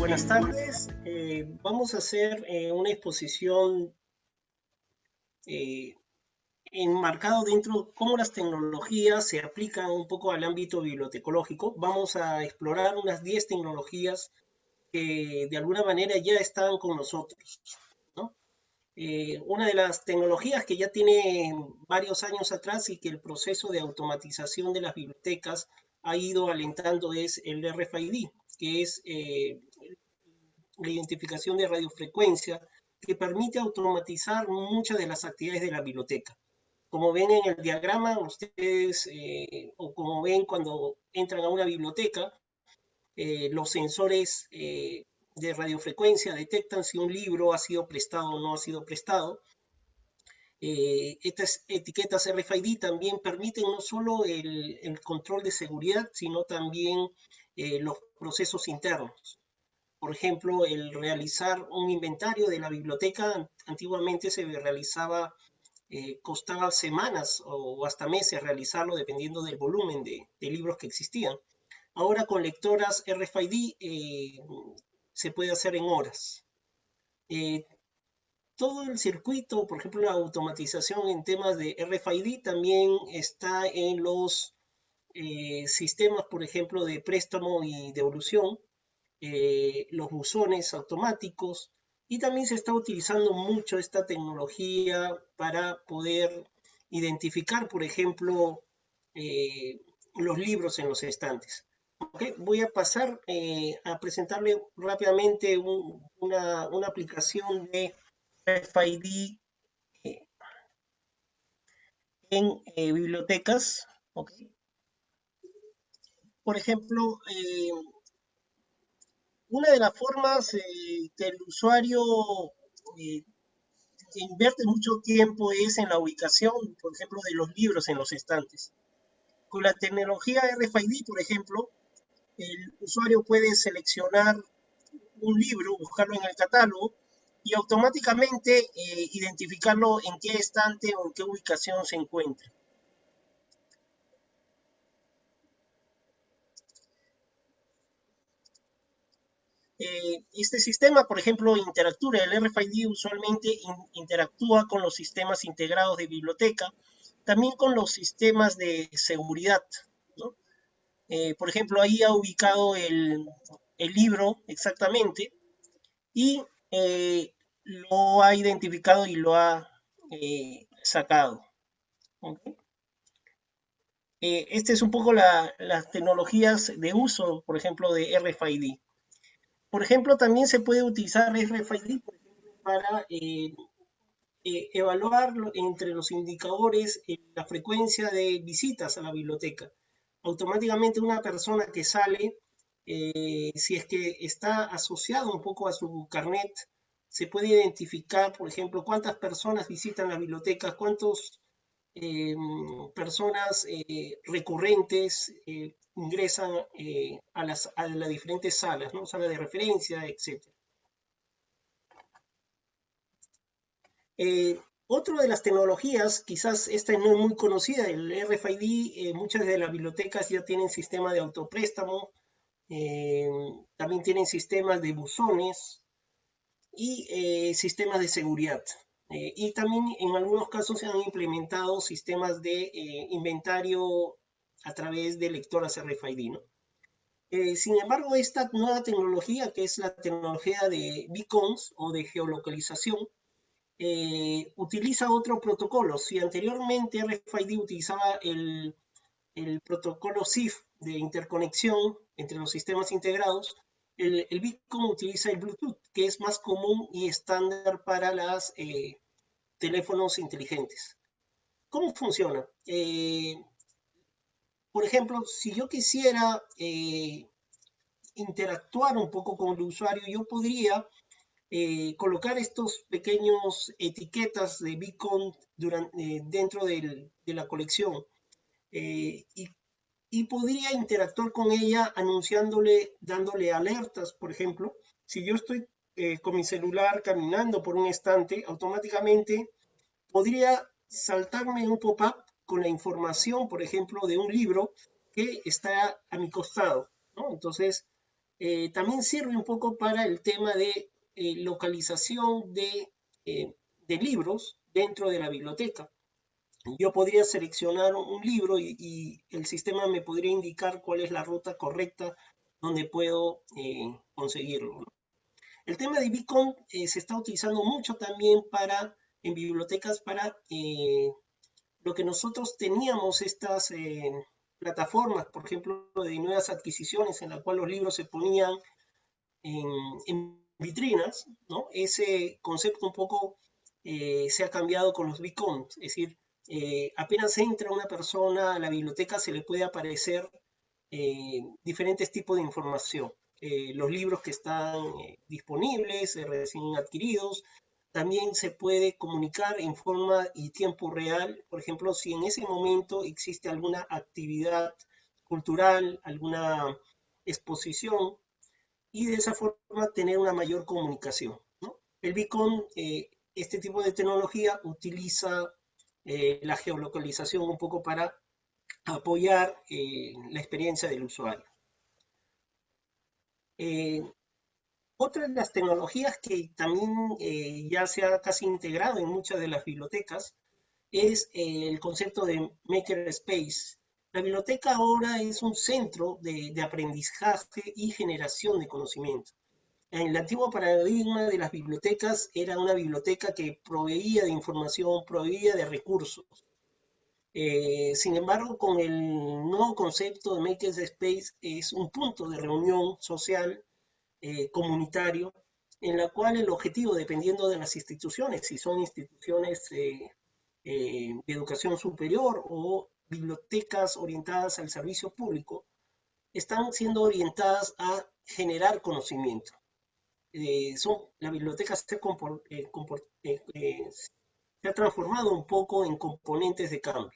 Buenas tardes. Vamos a hacer una exposición eh, enmarcado dentro de cómo las tecnologías se aplican un poco al ámbito bibliotecológico. Vamos a explorar unas 10 tecnologías que de alguna manera ya están con nosotros, ¿no? Una de las tecnologías que ya tiene varios años atrás y que el proceso de automatización de las bibliotecas ha ido alentando es el RFID, que es la identificación de radiofrecuencia, que permite automatizar muchas de las actividades de la biblioteca. Como ven en el diagrama, ustedes, o como ven cuando entran a una biblioteca, los sensores de radiofrecuencia detectan si un libro ha sido prestado o no ha sido prestado. Estas etiquetas RFID también permiten no solo el control de seguridad, sino también los procesos internos. Por ejemplo, el realizar un inventario de la biblioteca, antiguamente se realizaba, costaba semanas o hasta meses realizarlo dependiendo del volumen de libros que existían. Ahora con lectoras RFID se puede hacer en horas. Eh, Todo el circuito, por ejemplo, la automatización en temas de RFID también está en los sistemas, por ejemplo, de préstamo y devolución, los buzones automáticos, y también se está utilizando mucho esta tecnología para poder identificar, por ejemplo, los libros en los estantes. Okay, voy a pasar a presentarle rápidamente una aplicación de RFID en bibliotecas. Okay. Por ejemplo, una de las formas que el usuario eh, invierte mucho tiempo es en la ubicación, por ejemplo, de los libros en los estantes. Con la tecnología RFID, por ejemplo, el usuario puede seleccionar un libro, buscarlo en el catálogo y automáticamente identificarlo en qué estante o en qué ubicación se encuentra. Este sistema, por ejemplo, interactúa, el RFID usualmente interactúa con los sistemas integrados de biblioteca, también con los sistemas de seguridad, ¿no? Por ejemplo, ahí ha ubicado el libro exactamente y lo ha identificado y lo ha sacado. ¿Okay? Esta es un poco las tecnologías de uso, por ejemplo, de RFID. Por ejemplo, también se puede utilizar RFID para evaluar entre los indicadores la frecuencia de visitas a la biblioteca. Automáticamente una persona que sale, si es que está asociado un poco a su carnet, se puede identificar, por ejemplo, cuántas personas visitan la biblioteca, cuántas personas recurrentes ingresan a las diferentes salas, ¿no? Sala de referencia, etc. Otra de las tecnologías, quizás esta no es muy conocida, el RFID, muchas de las bibliotecas ya tienen sistema de autopréstamo, eh, también tienen sistemas de buzones y sistemas de seguridad. Y también en algunos casos se han implementado sistemas de inventario a través de lectoras RFID, ¿no? Sin embargo, esta nueva tecnología, que es la tecnología de beacons o de geolocalización, utiliza otro protocolo. Si anteriormente RFID utilizaba el protocolo CIF de interconexión entre los sistemas integrados, el beacon utiliza el Bluetooth, que es más común y estándar para los teléfonos inteligentes. ¿Cómo funciona? Por ejemplo, si yo quisiera interactuar un poco con el usuario, yo podría colocar estos pequeños etiquetas de beacon dentro de la colección y podría interactuar con ella anunciándole, dándole alertas, por ejemplo. Si yo estoy con mi celular caminando por un estante, automáticamente podría saltarme un pop-up con la información, por ejemplo, de un libro que está a mi costado, ¿no? Entonces, también sirve un poco para el tema de localización de libros dentro de la biblioteca. Yo podría seleccionar un libro y el sistema me podría indicar cuál es la ruta correcta donde puedo conseguirlo, ¿no? El tema de Beacon se está utilizando mucho también en bibliotecas para lo que nosotros teníamos estas plataformas, por ejemplo, de nuevas adquisiciones en la cual los libros se ponían en, en vitrinas, ¿no? Ese concepto un poco se ha cambiado con los beacons, es decir, apenas entra una persona a la biblioteca se le puede aparecer diferentes tipos de información. Los libros que están disponibles, recién adquiridos, también se puede comunicar en forma y tiempo real, por ejemplo, si en ese momento existe alguna actividad cultural, alguna exposición, y de esa forma tener una mayor comunicación, ¿no? El beacon, este tipo de tecnología utiliza la geolocalización un poco para apoyar la experiencia del usuario. Eh, Otra de las tecnologías que también ya se ha casi integrado en muchas de las bibliotecas es el concepto de makerspace. La biblioteca ahora es un centro de aprendizaje y generación de conocimiento. En el antiguo paradigma de las bibliotecas era una biblioteca que proveía de información, proveía de recursos. Sin embargo, con el nuevo concepto de Makerspace es un punto de reunión social, comunitario, en la cual el objetivo, dependiendo de las instituciones, si son instituciones de educación superior o bibliotecas orientadas al servicio público, están siendo orientadas a generar conocimiento. La biblioteca se ha transformado un poco en componentes de cambio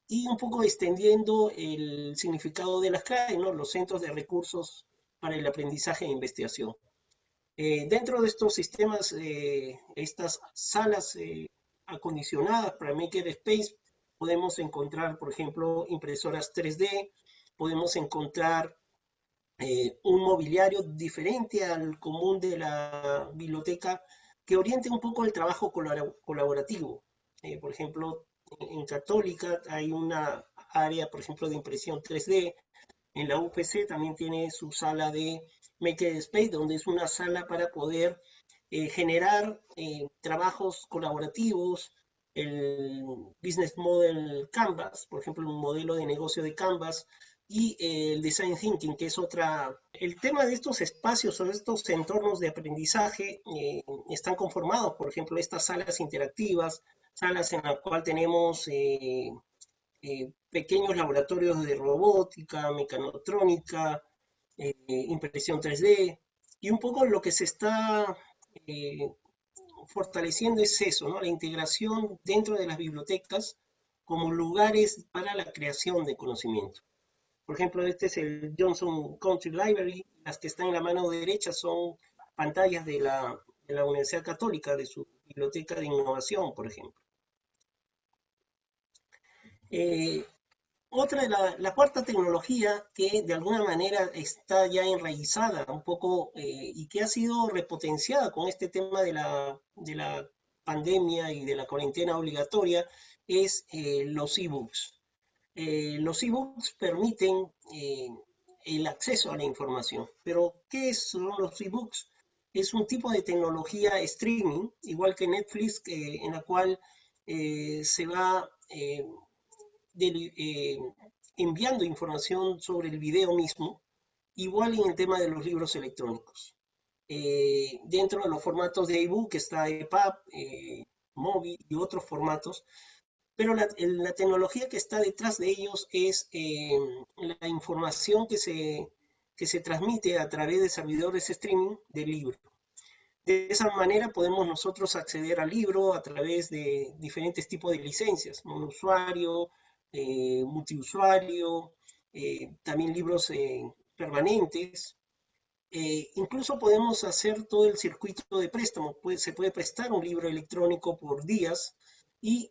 y un poco extendiendo el significado de las CRAE, ¿no? Los centros de recursos para el aprendizaje e investigación. Dentro de estos sistemas, estas salas acondicionadas para Makerspace, podemos encontrar, por ejemplo, impresoras 3D, podemos encontrar un mobiliario diferente al común de la biblioteca que oriente un poco el trabajo colaborativo. Por ejemplo, en Católica hay una área, por ejemplo, de impresión 3D. En la UPC también tiene su sala de Makerspace, donde es una sala para poder generar trabajos colaborativos, el Business Model Canvas, por ejemplo, un modelo de negocio de Canvas, y el Design Thinking, que es otra. El tema de estos espacios o de estos entornos de aprendizaje están conformados, por ejemplo, estas salas interactivas, salas en las cuales tenemos pequeños laboratorios de robótica, mecanotrónica, impresión 3D, y un poco lo que se está eh, fortaleciendo es eso, ¿no? La integración dentro de las bibliotecas como lugares para la creación de conocimiento. Por ejemplo, este es el Johnson Country Library. Las que están en la mano derecha son pantallas de la Universidad Católica, de su biblioteca de innovación, por ejemplo. Eh, la cuarta tecnología que de alguna manera está ya enraizada un poco y que ha sido repotenciada con este tema de la pandemia y de la cuarentena obligatoria es los ebooks. Los ebooks permiten el acceso a la información, pero ¿qué son los ebooks? Es un tipo de tecnología streaming, igual que Netflix, en la cual se va de, enviando información sobre el video mismo, igual en el tema de los libros electrónicos. Dentro de los formatos de ebook está EPUB, móvil y otros formatos, pero la tecnología que está detrás de ellos es la información que se transmite a través de servidores streaming del libro. De esa manera podemos nosotros acceder al libro a través de diferentes tipos de licencias, monousuario, multiusuario, también libros permanentes. Incluso podemos hacer todo el circuito de préstamo. Se puede prestar un libro electrónico por días y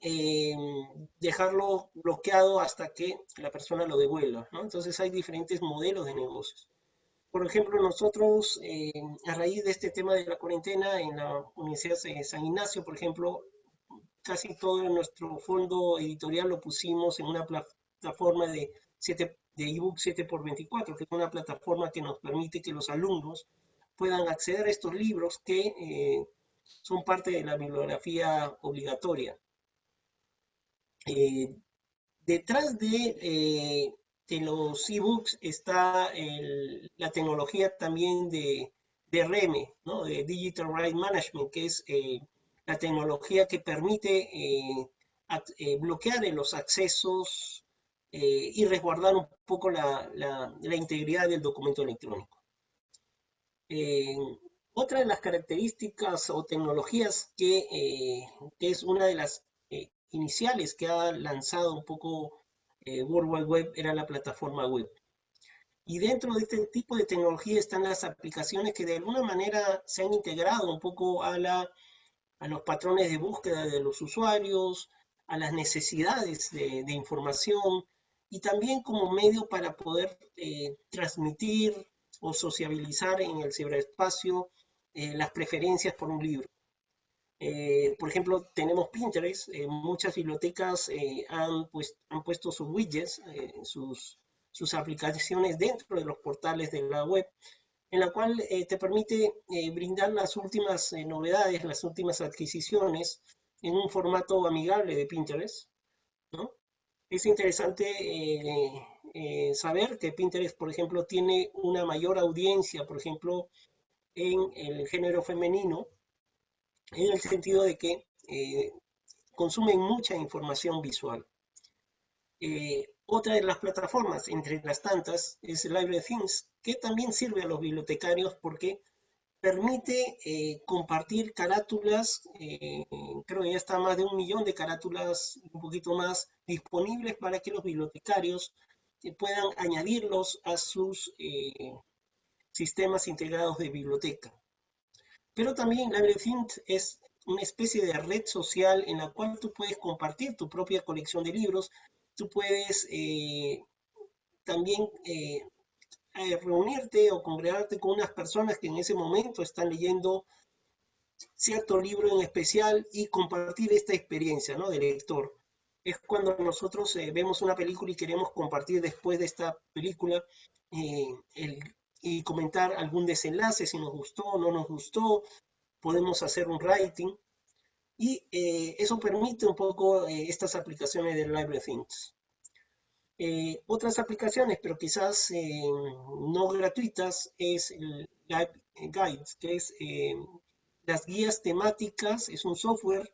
dejarlo bloqueado hasta que la persona lo devuelva, ¿no? Entonces hay diferentes modelos de negocios. Por ejemplo, nosotros, a raíz de este tema de la cuarentena, en la Universidad de San Ignacio, por ejemplo, casi todo nuestro fondo editorial lo pusimos en una plataforma de ebook 7x24, que es una plataforma que nos permite que los alumnos puedan acceder a estos libros que son parte de la bibliografía obligatoria. Eh, Detrás de los ebooks está la tecnología también de REME, ¿no? De Digital Right Management, que es la tecnología que permite bloquear los accesos y resguardar un poco la integridad del documento electrónico. Eh, Otra de las características o tecnologías que es una de las iniciales que ha lanzado un poco World Wide Web era la plataforma web. Y dentro de este tipo de tecnología están las aplicaciones que de alguna manera se han integrado un poco a los patrones de búsqueda de los usuarios, a las necesidades de información y también como medio para poder transmitir o sociabilizar en el ciberespacio las preferencias por un libro. Por ejemplo, tenemos Pinterest, muchas bibliotecas han puesto sus widgets, sus aplicaciones dentro de los portales de la web, en la cual te permite brindar las últimas novedades, las últimas adquisiciones en un formato amigable de Pinterest, ¿no? Es interesante saber que Pinterest, por ejemplo, tiene una mayor audiencia, por ejemplo, en el género femenino, en el sentido de que consumen mucha información visual. Otra de las plataformas, entre las tantas, es Library Things, que también sirve a los bibliotecarios porque permite compartir carátulas, creo que ya está más de 1 millón de carátulas, un poquito más, disponibles para que los bibliotecarios puedan añadirlos a sus sistemas integrados de biblioteca. Pero también LibraryThink es una especie de red social en la cual tú puedes compartir tu propia colección de libros, tú puedes también reunirte o congregarte con unas personas que en ese momento están leyendo cierto libro en especial y compartir esta experiencia, ¿no? De lector. Es cuando nosotros vemos una película y queremos compartir después de esta película eh, el, y comentar algún desenlace, si nos gustó o no nos gustó, podemos hacer un rating y eso permite un poco estas aplicaciones de LibraryThings. Otras aplicaciones, pero quizás no gratuitas, es el Live Guides, que es las guías temáticas, es un software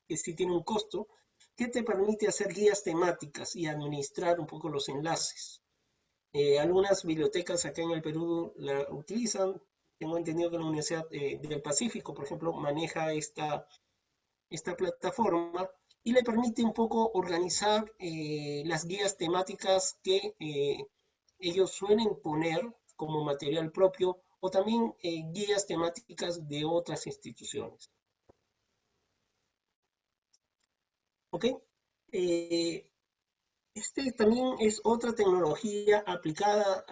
que sí tiene un costo, que te permite hacer guías temáticas y administrar un poco los enlaces. Algunas bibliotecas acá en el Perú la utilizan. Tengo entendido que la Universidad del Pacífico, por ejemplo, maneja esta plataforma y le permite un poco organizar las guías temáticas que ellos suelen poner como material propio o también guías temáticas de otras instituciones. ¿Ok? Eh, este también es otra tecnología aplicada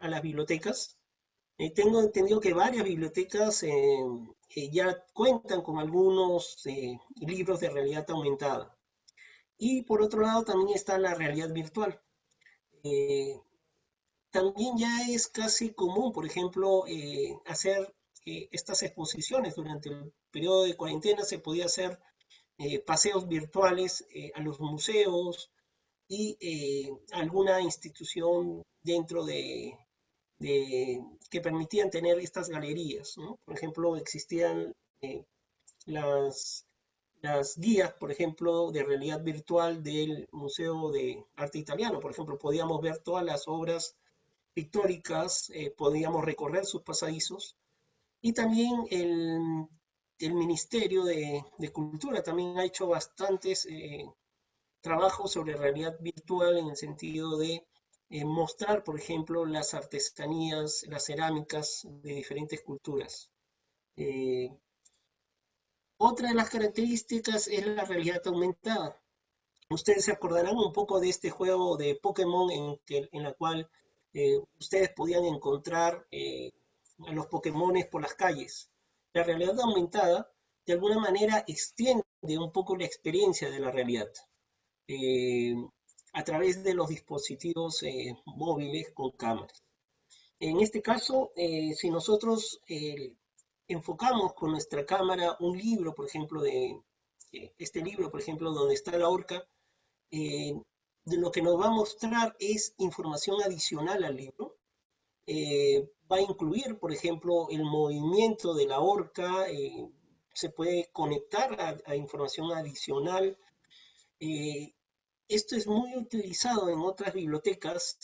a las bibliotecas. Tengo entendido que varias bibliotecas ya cuentan con algunos libros de realidad aumentada. Y por otro lado también está la realidad virtual. Eh, También ya es casi común, por ejemplo, hacer estas exposiciones. Durante el periodo de cuarentena se podía hacer paseos virtuales a los museos y alguna institución dentro que permitían tener estas galerías, ¿no? Por ejemplo, existían las, las guías, por ejemplo, de realidad virtual del Museo de Arte Italiano. Por ejemplo, podíamos ver todas las obras pictóricas, podíamos recorrer sus pasadizos. Y también el Ministerio de Cultura también ha hecho bastantes trabajos sobre realidad virtual en el sentido de mostrar, por ejemplo, las artesanías, las cerámicas de diferentes culturas. Eh, Otra de las características es la realidad aumentada. Ustedes se acordarán un poco de este juego de Pokémon en la cual ustedes podían encontrar a los Pokémones por las calles. La realidad aumentada de alguna manera extiende un poco la experiencia de la realidad eh, a través de los dispositivos móviles con cámaras. En este caso, si nosotros enfocamos con nuestra cámara un libro, por ejemplo, este libro, por ejemplo, donde está la orca, eh, de lo que nos va a mostrar es información adicional al libro. Va a incluir, por ejemplo, el movimiento de la orca, se puede conectar a información adicional. Eh, Esto es muy utilizado en otras bibliotecas.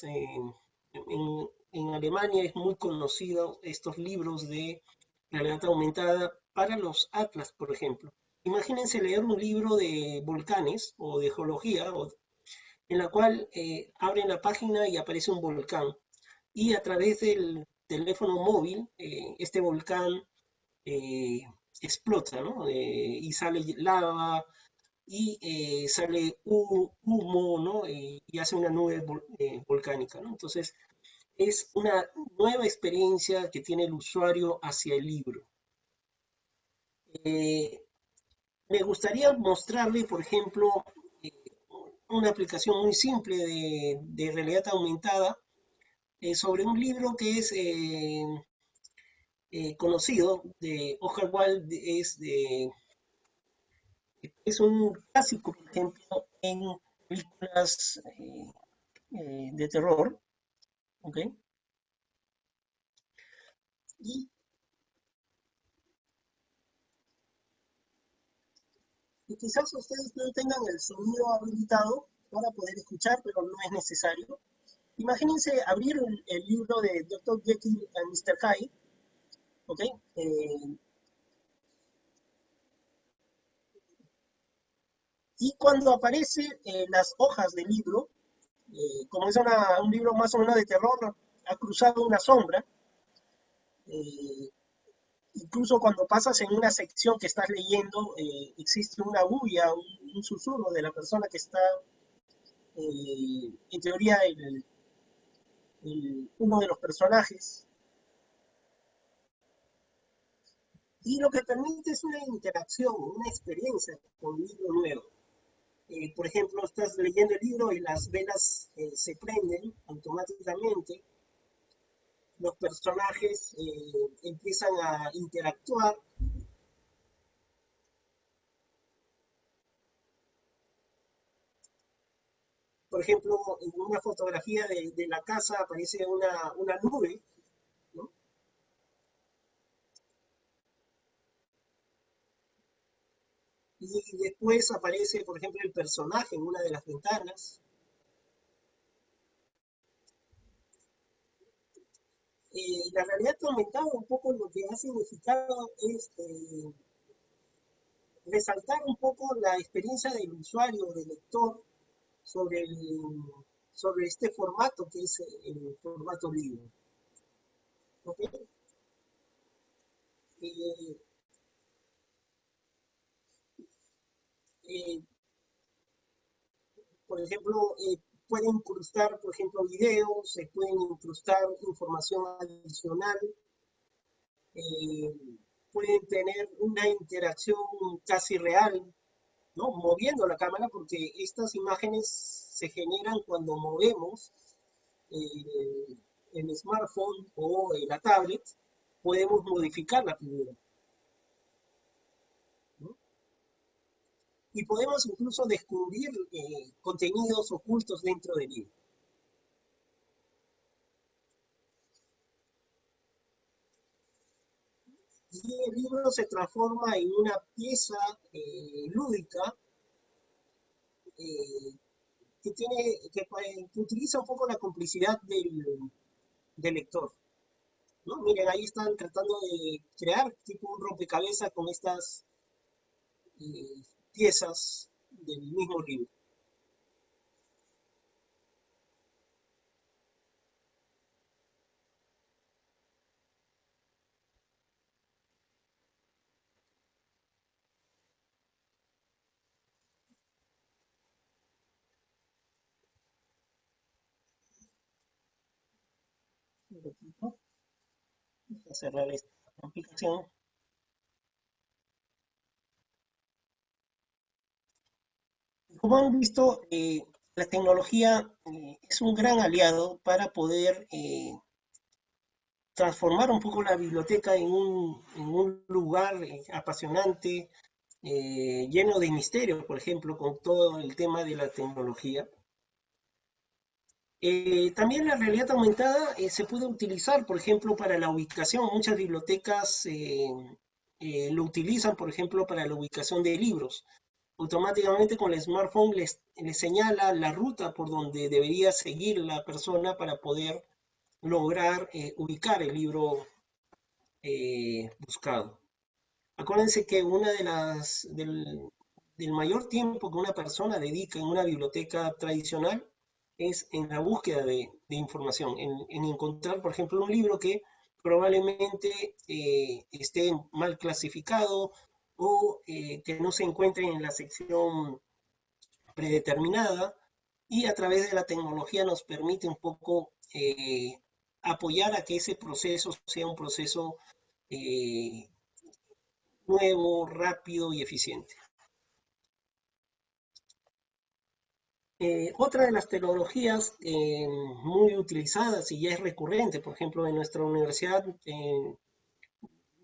En Alemania es muy conocido estos libros de realidad aumentada para los atlas, por ejemplo. Imagínense leer un libro de volcanes o de geología, en la cual abren la página y aparece un volcán. Y a través del teléfono móvil, este volcán eh, explota, ¿no? Y sale lava, y sale humo, ¿no? Y hace una nube volcánica, ¿no? Entonces, es una nueva experiencia que tiene el usuario hacia el libro. Eh, Me gustaría mostrarle, por ejemplo, eh, una aplicación muy simple de realidad aumentada sobre un libro que es conocido de Oscar Wilde, es un clásico, por ejemplo, en películas de terror, ¿ok? Y, y quizás ustedes no tengan el sonido habilitado para poder escuchar, pero no es necesario. Imagínense abrir el libro de Dr. Jekyll and Mr. Hyde, ¿ok? Eh, y cuando aparecen las hojas del libro, como es un libro más o menos de terror, ha cruzado una sombra, eh, incluso cuando pasas en una sección que estás leyendo, existe una bulla, un susurro de la persona que está, en teoría, uno de los personajes, y lo que permite es una interacción, una experiencia con un libro nuevo. Por ejemplo, estás leyendo el libro y las velas se prenden automáticamente, los personajes empiezan a interactuar. Por ejemplo, en una fotografía de la casa aparece una nube, ¿no? Y después aparece, por ejemplo, el personaje en una de las ventanas. La realidad aumentada un poco lo que ha significado es resaltar un poco la experiencia del usuario, del lector, sobre, sobre este formato que es el formato libro. ¿Okay? Eh, eh, por ejemplo, pueden incrustar, por ejemplo, videos, se pueden incrustar información adicional, eh, pueden tener una interacción casi real, ¿no? Moviendo la cámara, porque estas imágenes se generan cuando movemos eh, el smartphone o la tablet, podemos modificar la figura, ¿no? Y podemos incluso descubrir contenidos ocultos dentro del libro. Y el libro se transforma en una pieza lúdica eh, que utiliza un poco la complicidad del lector, ¿no? Miren, ahí están tratando de crear tipo un rompecabezas con estas piezas del mismo libro. Voy a cerrar esta aplicación. Como han visto, la tecnología es un gran aliado para poder transformar un poco la biblioteca en un lugar apasionante, lleno de misterio, por ejemplo, con todo el tema de la tecnología. También la realidad aumentada se puede utilizar, por ejemplo, para la ubicación. Muchas bibliotecas lo utilizan, por ejemplo, para la ubicación de libros. Automáticamente con el smartphone les señala la ruta por donde debería seguir la persona para poder lograr ubicar el libro buscado. Acuérdense que una de del mayor tiempo que una persona dedica en una biblioteca tradicional es en la búsqueda de información, en encontrar, por ejemplo, un libro que probablemente esté mal clasificado o que no se encuentre en la sección predeterminada, y a través de la tecnología nos permite un poco apoyar a que ese proceso sea un proceso eh, nuevo, rápido y eficiente. Otra de las tecnologías muy utilizadas y ya es recurrente, por ejemplo, en nuestra universidad,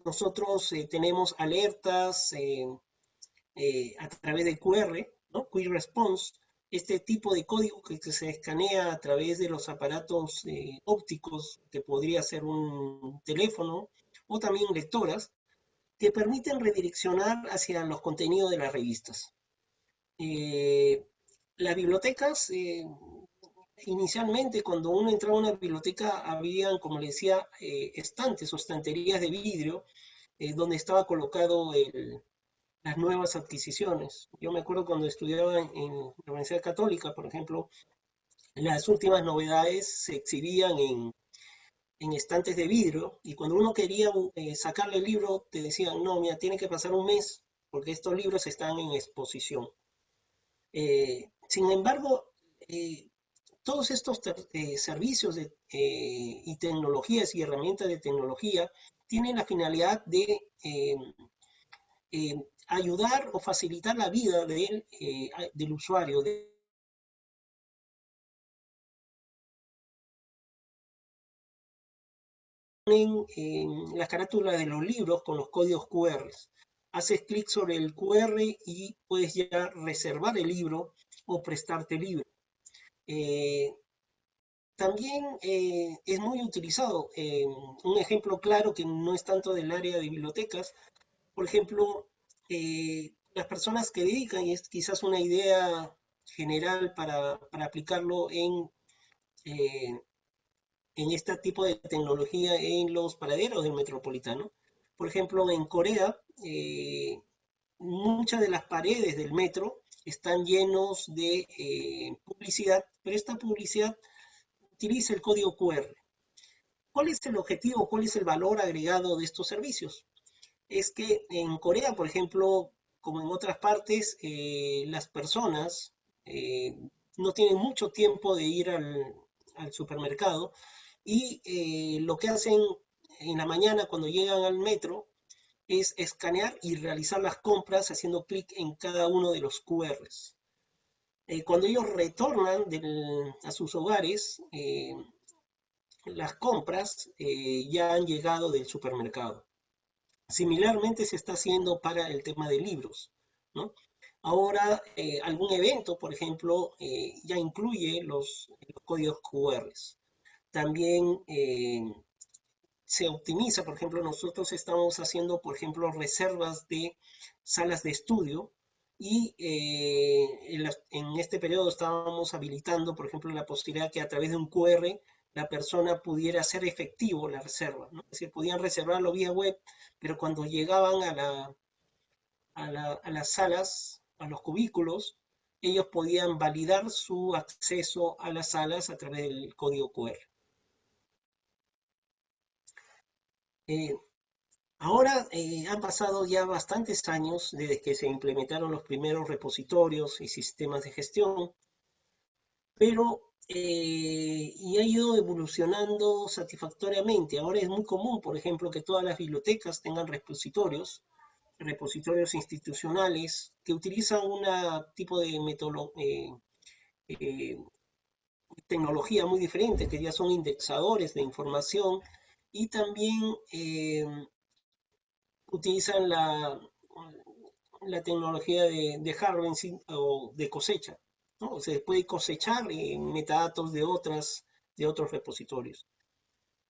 nosotros tenemos alertas a través de QR, ¿no? Quick Response, este tipo de código que se escanea a través de los aparatos ópticos, que podría ser un teléfono o también lectoras, que permiten redireccionar hacia los contenidos de las revistas. Eh, las bibliotecas, inicialmente cuando uno entraba a una biblioteca, habían, como le decía, estantes o estanterías de vidrio donde estaba colocado las nuevas adquisiciones. Yo me acuerdo cuando estudiaba en la Universidad Católica, por ejemplo, las últimas novedades se exhibían en estantes de vidrio, y cuando uno quería sacarle el libro, te decían, no, mira, tiene que pasar un mes porque estos libros están en exposición. Sin embargo, todos estos servicios y tecnologías y herramientas de tecnología tienen la finalidad de eh, ayudar o facilitar la vida del usuario. En la carátula de los libros con los códigos QR. Haces clic sobre el QR y puedes ya reservar el libro o prestarte el libro. Eh, También es muy utilizado. Un ejemplo claro que no es tanto del área de bibliotecas, por ejemplo, las personas que dedican, y es quizás una idea general para aplicarlo eh, en este tipo de tecnología en los paraderos del metropolitano. Por ejemplo, en Corea, muchas de las paredes del metro están llenos de publicidad, pero esta publicidad utiliza el código QR. ¿Cuál es el objetivo? ¿Cuál es el valor agregado de estos servicios? Es que en Corea, por ejemplo, como en otras partes, las personas no tienen mucho tiempo de ir al supermercado, y lo que hacen en la mañana cuando llegan al metro es escanear y realizar las compras haciendo clic en cada uno de los QRs. Cuando ellos retornan a sus hogares, las compras ya han llegado del supermercado. Similarmente se está haciendo para el tema de libros, ¿no? Ahora, algún evento, por ejemplo, ya incluye los códigos QR. También se optimiza, por ejemplo, nosotros estamos haciendo, por ejemplo, reservas de salas de estudio, y en este periodo estábamos habilitando, por ejemplo, la posibilidad que a través de un QR la persona pudiera hacer efectivo la reserva, ¿no? Es decir, podían reservarlo vía web, pero cuando llegaban a las salas, a los cubículos, ellos podían validar su acceso a las salas a través del código QR. Eh, Ahora han pasado ya bastantes años desde que se implementaron los primeros repositorios y sistemas de gestión, pero y ha ido evolucionando satisfactoriamente. Ahora es muy común, por ejemplo, que todas las bibliotecas tengan repositorios institucionales que utilizan un tipo de eh, tecnología muy diferente, que ya son indexadores de información y también utilizan la tecnología de harvesting o de cosecha, ¿no? Se puede cosechar metadatos de otros repositorios.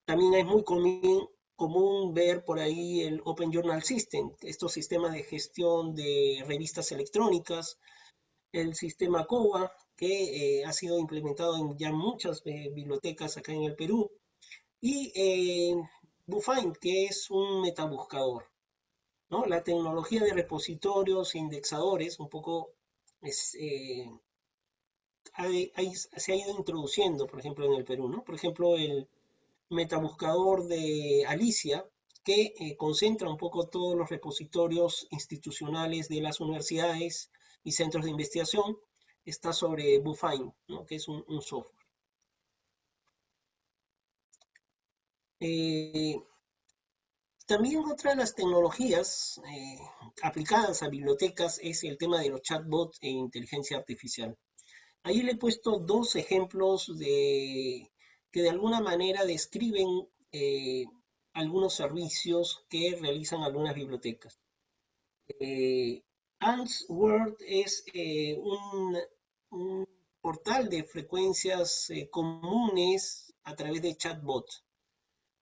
También es muy común ver por ahí el Open Journal System, estos sistemas de gestión de revistas electrónicas, el sistema COA, que ha sido implementado en ya muchas bibliotecas acá en el Perú, y Bufind, que es un metabuscador, ¿no? La tecnología de repositorios e indexadores un poco es, se ha ido introduciendo, por ejemplo, en el Perú, ¿no? Por ejemplo, el metabuscador de Alicia, que concentra un poco todos los repositorios institucionales de las universidades y centros de investigación, está sobre Bufind, ¿no? Que es un software. Eh, También otra de las tecnologías aplicadas a bibliotecas es el tema de los chatbots e inteligencia artificial. Ahí le he puesto dos ejemplos que de alguna manera describen algunos servicios que realizan algunas bibliotecas. Answord es un portal de frecuencias comunes a través de chatbots.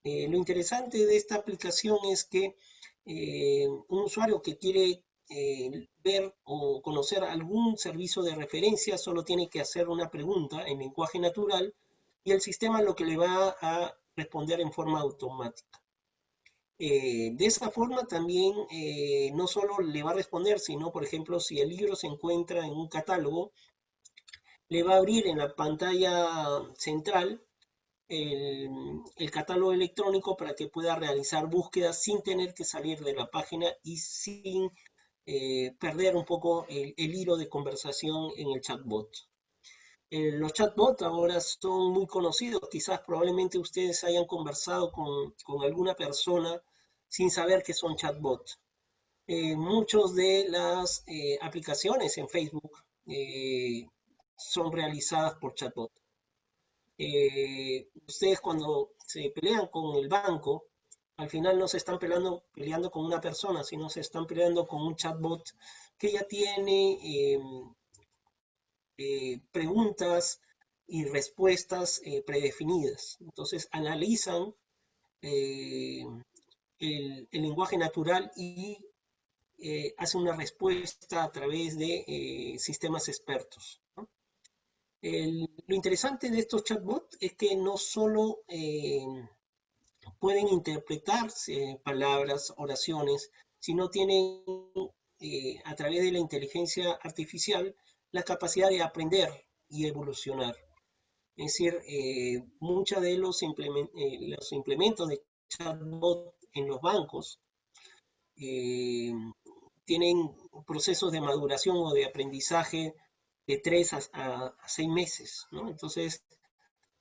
Lo interesante de esta aplicación es que un usuario que quiere ver o conocer algún servicio de referencia solo tiene que hacer una pregunta en lenguaje natural y el sistema lo que le va a responder en forma automática. De esa forma también no solo le va a responder, sino, por ejemplo, si el libro se encuentra en un catálogo, le va a abrir en la pantalla central el catálogo electrónico para que pueda realizar búsquedas sin tener que salir de la página y sin perder un poco el hilo de conversación en el chatbot. Los chatbots ahora son muy conocidos, quizás probablemente ustedes hayan conversado con alguna persona sin saber que son chatbots. Muchas de las aplicaciones en Facebook son realizadas por chatbot. Ustedes cuando se pelean con el banco, al final no se están peleando con una persona, sino se están peleando con un chatbot que ya tiene preguntas y respuestas predefinidas. Entonces analizan eh, el lenguaje natural y hacen una respuesta a través de sistemas expertos, ¿no? Lo interesante de estos chatbots es que no solo pueden interpretar palabras, oraciones, sino tienen a través de la inteligencia artificial la capacidad de aprender y evolucionar. Es decir, muchos de los implementos de chatbot en los bancos eh, tienen procesos de maduración o de aprendizaje de 3 a 6 meses, ¿no? Entonces,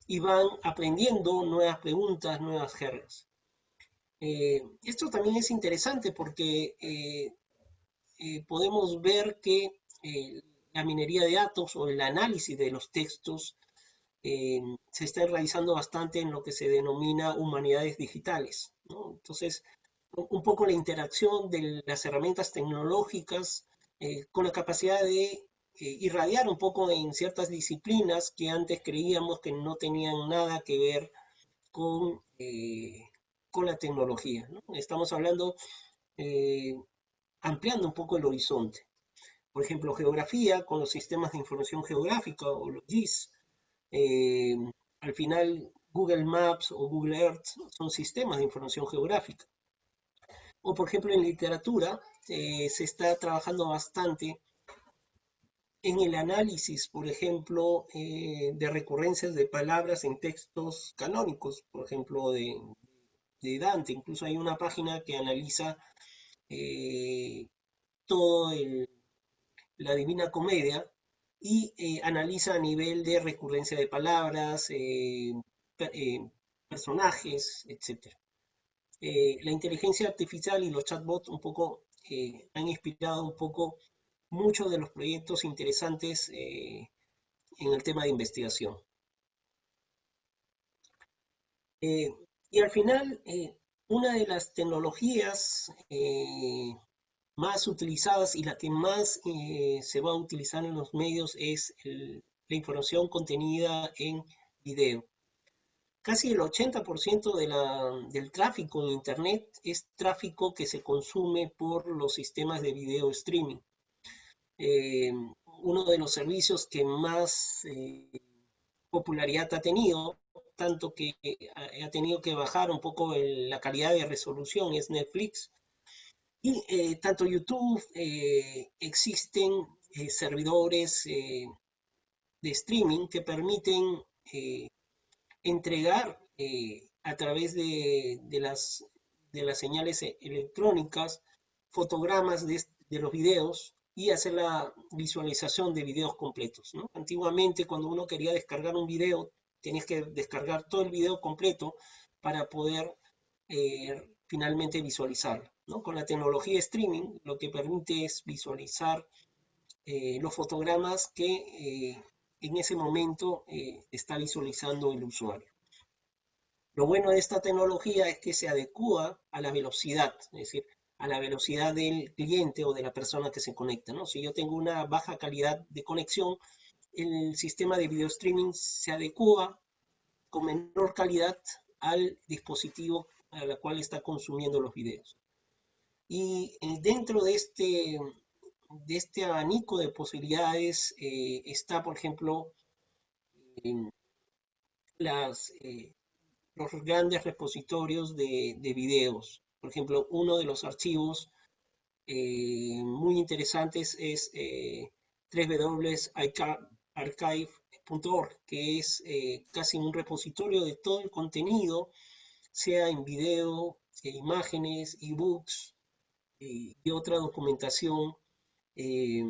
y van aprendiendo nuevas preguntas, nuevas jergas. Esto también es interesante porque podemos ver que la minería de datos o el análisis de los textos se está realizando bastante en lo que se denomina humanidades digitales, ¿no? Entonces, un poco la interacción de las herramientas tecnológicas con la capacidad de irradiar un poco en ciertas disciplinas que antes creíamos que no tenían nada que ver con, con la tecnología, ¿no? Estamos hablando, eh, ampliando un poco el horizonte. Por ejemplo, geografía con los sistemas de información geográfica o los GIS. Eh, Al final, Google Maps o Google Earth son sistemas de información geográfica. O, por ejemplo, en literatura se está trabajando bastante en el análisis, por ejemplo, de recurrencias de palabras en textos canónicos, por ejemplo, de Dante. Incluso hay una página que analiza eh, todo la Divina Comedia y analiza a nivel de recurrencia de palabras, personajes, etc. La inteligencia artificial y los chatbots un poco han inspirado un poco muchos de los proyectos interesantes en el tema de investigación. Eh, y al final, una de las tecnologías más utilizadas y la que más se va a utilizar en los medios es la información contenida en video. Casi el 80% del tráfico en Internet es tráfico que se consume por los sistemas de video streaming. Eh, Uno de los servicios que más popularidad ha tenido, tanto que ha tenido que bajar un poco la calidad de resolución, es Netflix. Y tanto YouTube, existen servidores de streaming que permiten entregar a través de las señales electrónicas fotogramas de los videos y hacer la visualización de videos completos, ¿no? Antiguamente, cuando uno quería descargar un video, tenías que descargar todo el video completo para poder finalmente visualizarlo, ¿no? Con la tecnología de streaming, lo que permite es visualizar los fotogramas que en ese momento está visualizando el usuario. Lo bueno de esta tecnología es que se adecua a la velocidad, es decir, a la velocidad del cliente o de la persona que se conecta, ¿no? Si yo tengo una baja calidad de conexión, el sistema de video streaming se adecua con menor calidad al dispositivo a la cual está consumiendo los videos. Y dentro de este abanico de posibilidades está, por ejemplo, en las, los grandes repositorios de videos. Por ejemplo, uno de los archivos muy interesantes es www.archive.org, que es casi un repositorio de todo el contenido, sea en video, imágenes, ebooks y otra documentación. Eh,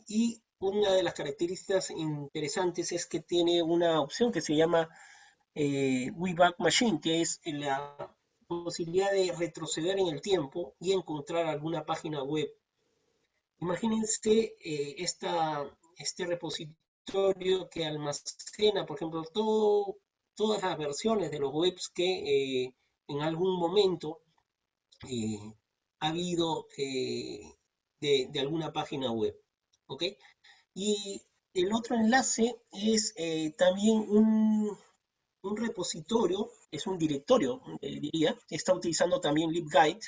y una de las características interesantes es que tiene una opción que se llama Wayback Machine, que es la posibilidad de retroceder en el tiempo y encontrar alguna página web. Imagínense este repositorio que almacena, por ejemplo, todas las versiones de los webs que en algún momento eh, ha habido de alguna página web. ¿Ok? Y el otro enlace es también un repositorio, es un directorio, diría, está utilizando también LibGuide,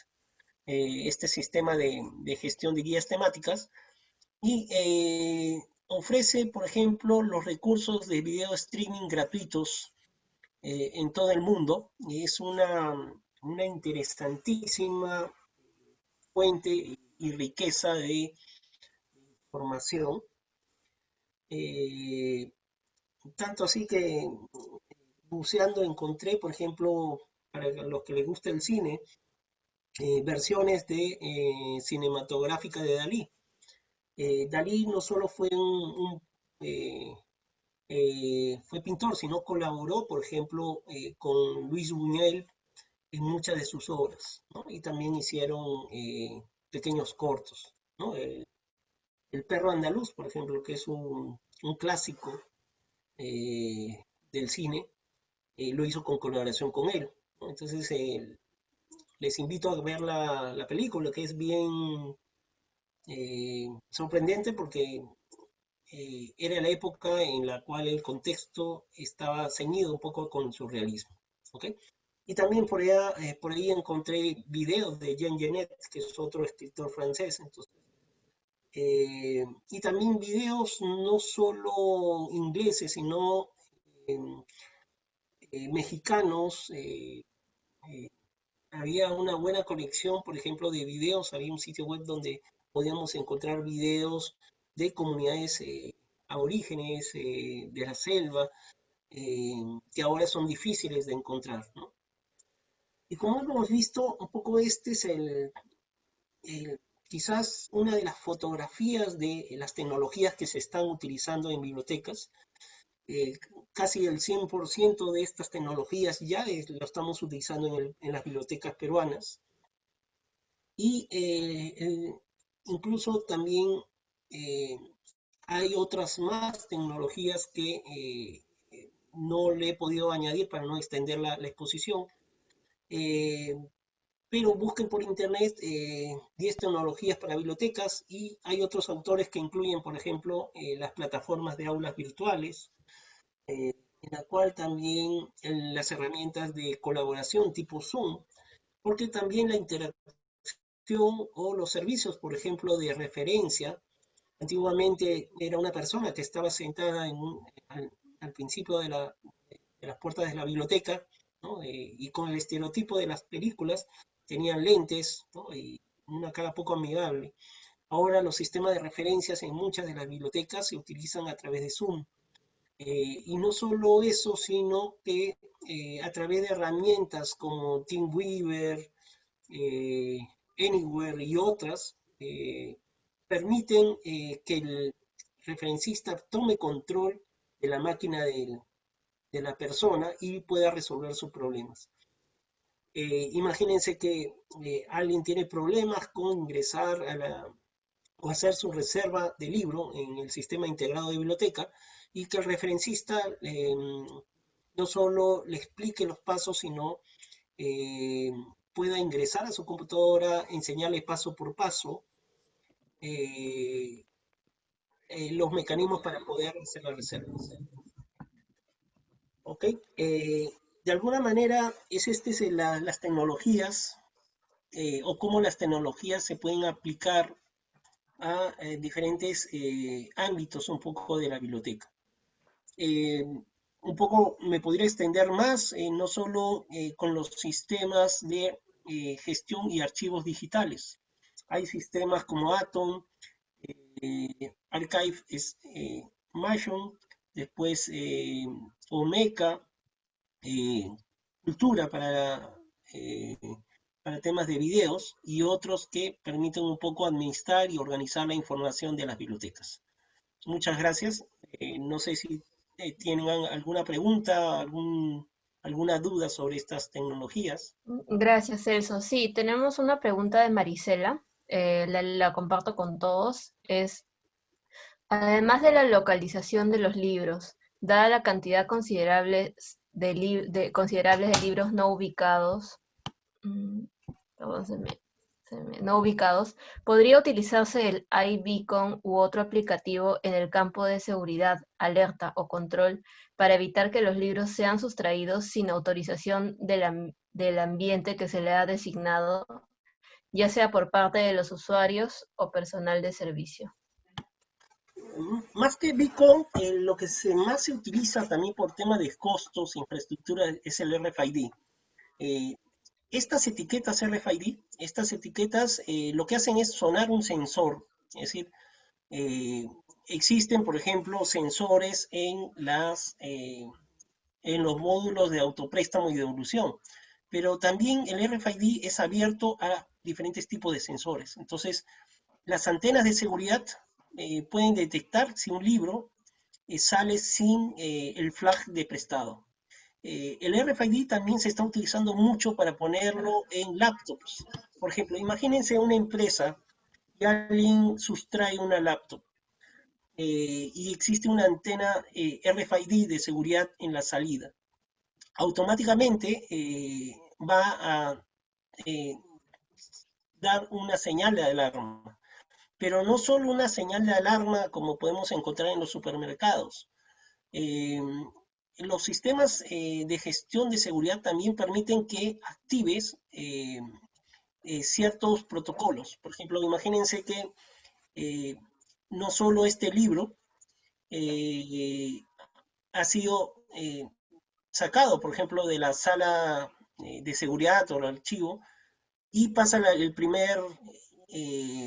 este sistema de gestión de guías temáticas, y ofrece, por ejemplo, los recursos de video streaming gratuitos en todo el mundo, y es una interesantísima fuente y riqueza de información. Eh, Tanto así que buceando encontré, por ejemplo, para los que les gusta el cine, versiones de cinematográfica de Dalí. Dalí no solo fue eh, fue pintor, sino colaboró, por ejemplo, con Luis Buñuel en muchas de sus obras, ¿no? Y también hicieron pequeños cortos, ¿no? El perro andaluz, por ejemplo, que es un clásico del cine, lo hizo con colaboración con él, ¿no? Entonces, les invito a ver la película, que es bien sorprendente porque era la época en la cual el contexto estaba ceñido un poco con su realismo. ¿Ok? Y también por ahí encontré videos de Jean Genet, que es otro escritor francés. Entonces, y también videos no solo ingleses, sino eh, mexicanos. Eh, Había una buena colección, por ejemplo, de videos. Había un sitio web donde podíamos encontrar videos de comunidades aborígenes de la selva, eh, que ahora son difíciles de encontrar, ¿no? Y como hemos visto, un poco este es el quizás una de las fotografías de las tecnologías que se están utilizando en bibliotecas. eh, Casi el 100% de estas tecnologías ya lo estamos utilizando en las bibliotecas peruanas. Y incluso también eh, hay otras más tecnologías que no le he podido añadir para no extender la exposición. Eh, pero busquen por internet 10 tecnologías para bibliotecas, y hay otros autores que incluyen, por ejemplo, las plataformas de aulas virtuales, en la cual también las herramientas de colaboración tipo Zoom, porque también la interacción o los servicios, por ejemplo, de referencia. Antiguamente era una persona que estaba sentada al principio de las puertas de la biblioteca, ¿no? Y con el estereotipo de las películas, tenían lentes, ¿no? Y una cara poco amigable. Ahora los sistemas de referencias en muchas de las bibliotecas se utilizan a través de Zoom. Y no solo eso, sino que a través de herramientas como TeamWeaver, eh, Anywhere y otras, permiten que el referencista tome control de la máquina de la persona y pueda resolver sus problemas. Imagínense que alguien tiene problemas con ingresar o hacer su reserva de libro en el sistema integrado de biblioteca, y que el referencista no solo le explique los pasos, sino eh, pueda ingresar a su computadora, enseñarle paso por paso eh, los mecanismos para poder hacer la reserva. ¿Ok? De alguna manera, las tecnologías, o cómo las tecnologías se pueden aplicar a diferentes ámbitos un poco de la biblioteca. Un poco me podría extender más, no solo con los sistemas de gestión y archivos digitales. Hay sistemas como Atom, Archive Mation, después Omeka, eh, Cultura eh, para temas de videos, y otros que permiten un poco administrar y organizar la información de las bibliotecas. Muchas gracias. No sé si tienen alguna pregunta, alguna duda sobre estas tecnologías. Gracias, Celso. Sí, tenemos una pregunta de Marisela, la comparto con todos. Además de la localización de los libros, dada la cantidad considerables de libros no ubicados, mm, perdón, no ubicados, podría utilizarse el iBeacon u otro aplicativo en el campo de seguridad, alerta o control para evitar que los libros sean sustraídos sin autorización del ambiente que se le ha designado, ya sea por parte de los usuarios o personal de servicio. Más que Beacon, lo que más se utiliza también por tema de costos, infraestructura, es el RFID. Eh, Estas etiquetas RFID, estas etiquetas lo que hacen es sonar un sensor. Es decir, eh, existen, por ejemplo, sensores en los módulos de autopréstamo y devolución, pero también el RFID es abierto a diferentes tipos de sensores. Entonces, las antenas de seguridad pueden detectar si un libro sale sin el flag de prestado. El RFID también se está utilizando mucho para ponerlo en laptops. Por ejemplo, imagínense una empresa y alguien sustrae una laptop y existe una antena RFID de seguridad en la salida. Automáticamente va a eh, dar una señal de alarma, pero no solo una señal de alarma como podemos encontrar en los supermercados. Eh, los sistemas de gestión de seguridad también permiten que actives ciertos protocolos. Por ejemplo, imagínense que eh, no solo este libro eh, ha sido sacado, por ejemplo, de la sala de seguridad o el archivo, y pasa el primer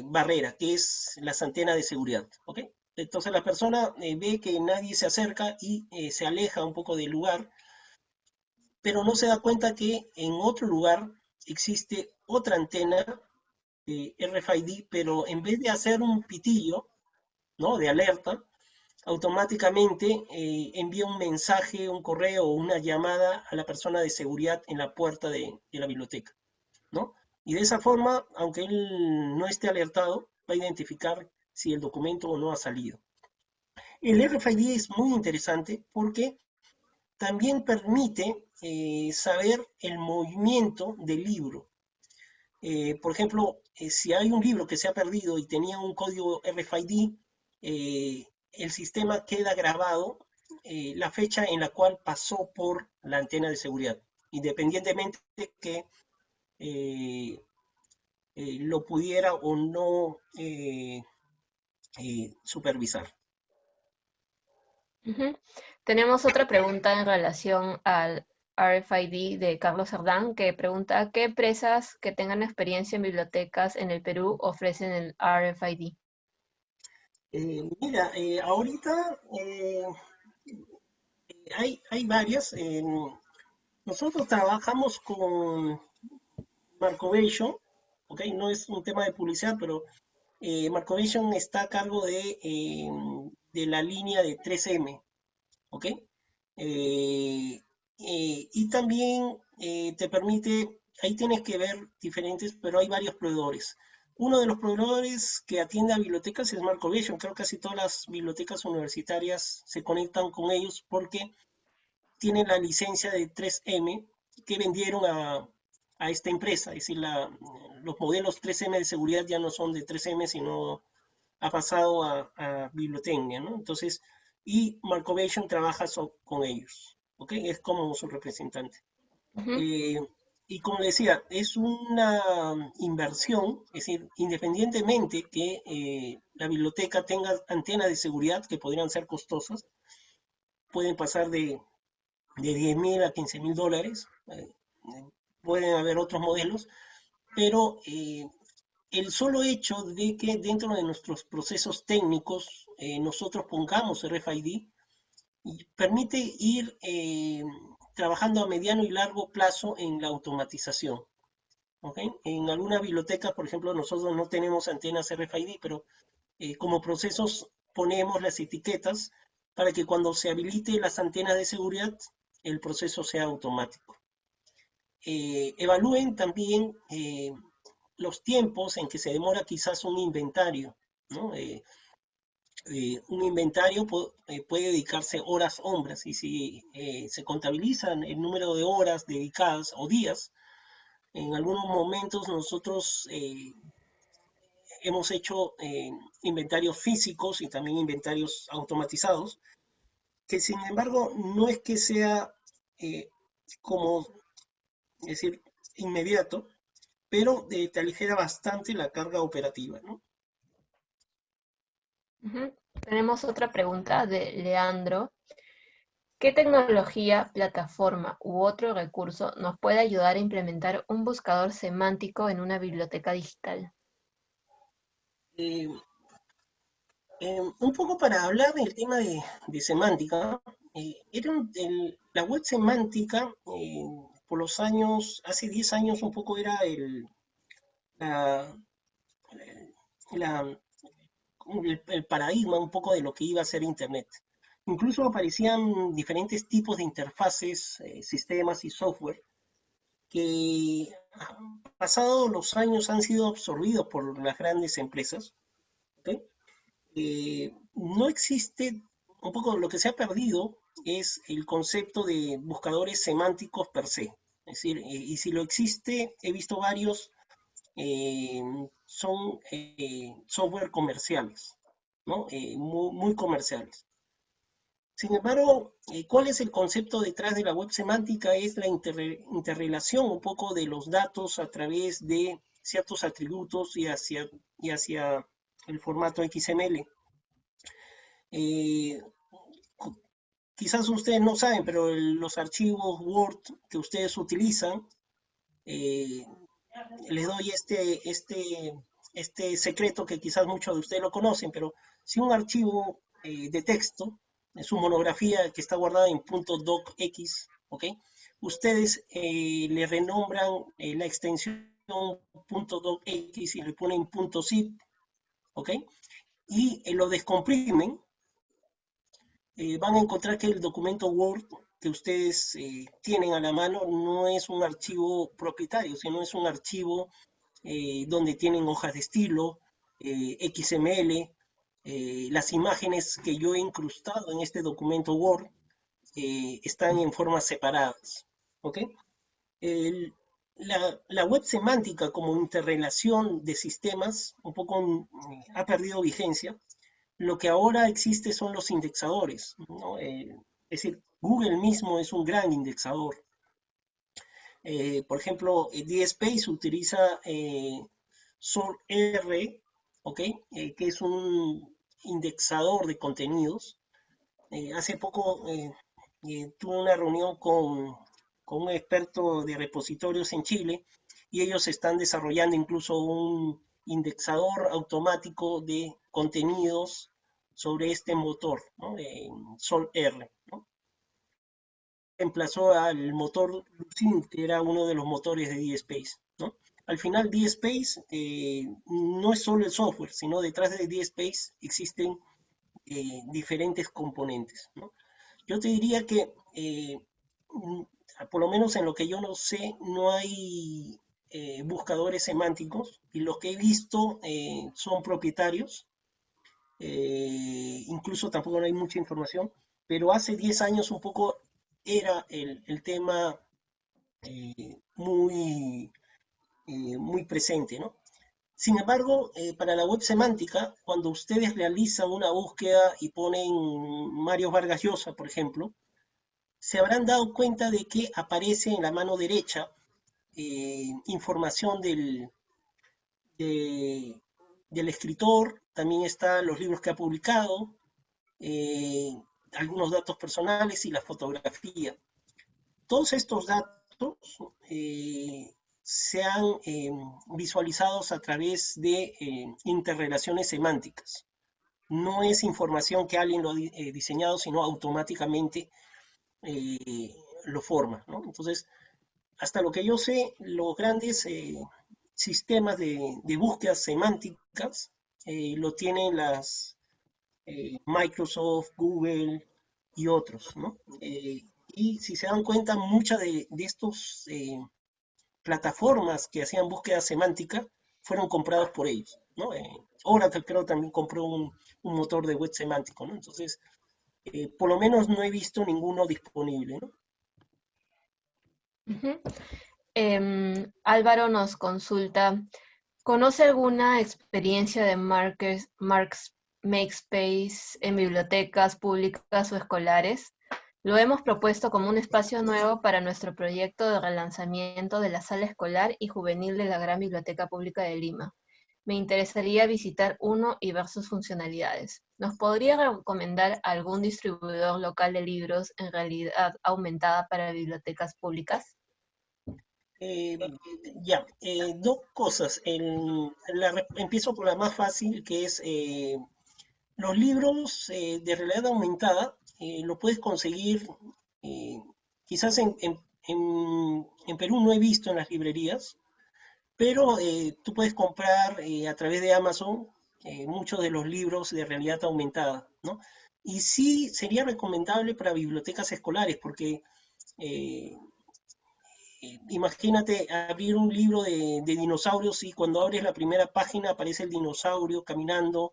barrera, que es las antenas de seguridad. ¿Ok? Entonces la persona ve que nadie se acerca y se aleja un poco del lugar, pero no se da cuenta que en otro lugar existe otra antena RFID, pero en vez de hacer un pitillo, ¿no? De alerta, automáticamente envía un mensaje, un correo o una llamada a la persona de seguridad en la puerta de la biblioteca, ¿no? Y de esa forma, aunque él no esté alertado, va a identificar si el documento o no ha salido. El RFID es muy interesante porque también permite saber el movimiento del libro. Por ejemplo, si hay un libro que se ha perdido y tenía un código RFID, el sistema queda grabado la fecha en la cual pasó por la antena de seguridad, independientemente de que eh, lo pudiera o no supervisar. Ujú. Tenemos otra pregunta en relación al RFID de Carlos Cerdán, que pregunta, ¿qué empresas que tengan experiencia en bibliotecas en el Perú ofrecen el RFID? Mira, ahorita hay varias. Nosotros trabajamos con Marcovation, ¿ok? No es un tema de publicidad, pero Marcovation está a cargo de la línea de 3M, ¿ok? Y también te permite, ahí tienes que ver diferentes, pero hay varios proveedores. Uno de los proveedores que atiende a bibliotecas es Marcovation. Creo que casi todas las bibliotecas universitarias se conectan con ellos porque tienen la licencia de 3M que vendieron a esta empresa. Es decir, los modelos 3M de seguridad ya no son de 3M, sino ha pasado a Bibliotecnia, ¿no? Entonces, y Marcovation trabaja con ellos, ¿ok? Es como su representante. Ujú, Eh, y como decía, es una inversión, es decir, independientemente que la biblioteca tenga antenas de seguridad que podrían ser costosas, pueden pasar de 10.000 a 15.000 dólares, pueden haber otros modelos, pero el solo hecho de que dentro de nuestros procesos técnicos nosotros pongamos RFID permite ir trabajando a mediano y largo plazo en la automatización. ¿Okay? En algunas bibliotecas, por ejemplo, nosotros no tenemos antenas RFID, pero como procesos ponemos las etiquetas para que cuando se habilite las antenas de seguridad, el proceso sea automático. Evalúen también los tiempos en que se demora quizás un inventario, ¿no? Un inventario puede dedicarse horas hombres y si se contabilizan el número de horas dedicadas o días, en algunos momentos nosotros hemos hecho inventarios físicos y también inventarios automatizados, que sin embargo no es que sea eh, como, es decir, inmediato, pero te aligera bastante la carga operativa, ¿no? ujú. Tenemos otra pregunta de Leandro. ¿Qué tecnología, plataforma u otro recurso nos puede ayudar a implementar un buscador semántico en una biblioteca digital? Eh, un poco para hablar del tema de semántica, la web semántica por los años, hace 10 años un poco era la, la- el paradigma un poco de lo que iba a ser Internet. Incluso aparecían diferentes tipos de interfaces, sistemas y software que pasados los años han sido absorbidos por las grandes empresas. ¿Ok? No existe, un poco lo que se ha perdido es el concepto de buscadores semánticos per se. Es decir, y si lo existe, he visto varios, eh, son software comerciales, ¿no? Muy comerciales. Sin embargo, ¿cuál es el concepto detrás de la web semántica? Es la interrelación un poco de los datos a través de ciertos atributos y hacia el formato XML. Eh, Quizás ustedes no saben, pero los archivos Word que ustedes utilizan, eh, les doy este secreto que quizás muchos de ustedes lo conocen, pero si un archivo de texto, su monografía que está guardada en .docx, ¿ok? Ustedes le renombran la extensión .docx y le ponen .zip, ¿ok? Y lo descomprimen, van a encontrar que el documento Word que ustedes tienen a la mano no es un archivo propietario, sino es un archivo donde tienen hojas de estilo, XML, las imágenes que yo he incrustado en este documento Word están en formas separadas, ¿ok? El, la web semántica como interrelación de sistemas un poco ha perdido vigencia. Lo que ahora existe son los indexadores, ¿no? Es decir, Google mismo es un gran indexador. Por ejemplo, DSpace utiliza SORR, ¿ok? Que es un indexador de contenidos. Hace poco tuve una reunión con un experto de repositorios en Chile y ellos están desarrollando incluso un indexador automático de contenidos sobre este motor, ¿no? SOLR, ¿no? Reemplazó al motor Lucene, que era uno de los motores de DSpace, ¿no? Al final, DSpace no es solo el software, sino detrás de DSpace existen diferentes componentes, ¿no? Yo te diría que, por lo menos en lo que yo no sé, no hay buscadores semánticos y los que he visto son propietarios. Incluso tampoco no hay mucha información, pero hace 10 años un poco era el tema muy, muy presente, ¿no? Sin embargo, para la web semántica, cuando ustedes realizan una búsqueda y ponen Mario Vargas Llosa, por ejemplo, se habrán dado cuenta de que aparece en la mano derecha información de- del escritor, también están los libros que ha publicado, eh, algunos datos personales y la fotografía. Todos estos datos se han visualizados a través de interrelaciones semánticas. No es información que alguien lo ha diseñado, sino automáticamente lo forma, ¿no? Entonces, hasta lo que yo sé, los grandes sistemas de búsquedas semánticas lo tienen las Microsoft, Google y otros, ¿no? Y si se dan cuenta, muchas de estos plataformas que hacían búsqueda semántica fueron comprados por ellos, ¿no? Oracle creo también compró un motor de web semántico, ¿no? Entonces, por lo menos no he visto ninguno disponible, ¿no? Ujú. Álvaro nos consulta, ¿conoce alguna experiencia de Makespace en bibliotecas públicas o escolares? Lo hemos propuesto como un espacio nuevo para nuestro proyecto de relanzamiento de la sala escolar y juvenil de la Gran Biblioteca Pública de Lima. Me interesaría visitar uno y ver sus funcionalidades. ¿Nos podría recomendar algún distribuidor local de libros en realidad aumentada para bibliotecas públicas? Eh, ya, dos cosas. Empiezo por la más fácil, que es los libros de realidad aumentada, lo puedes conseguir, eh, quizás en Perú no he visto en las librerías, pero tú puedes comprar a través de Amazon muchos de los libros de realidad aumentada, ¿no? Y sí sería recomendable para bibliotecas escolares, porque eh, imagínate abrir un libro de dinosaurios y cuando abres la primera página aparece el dinosaurio caminando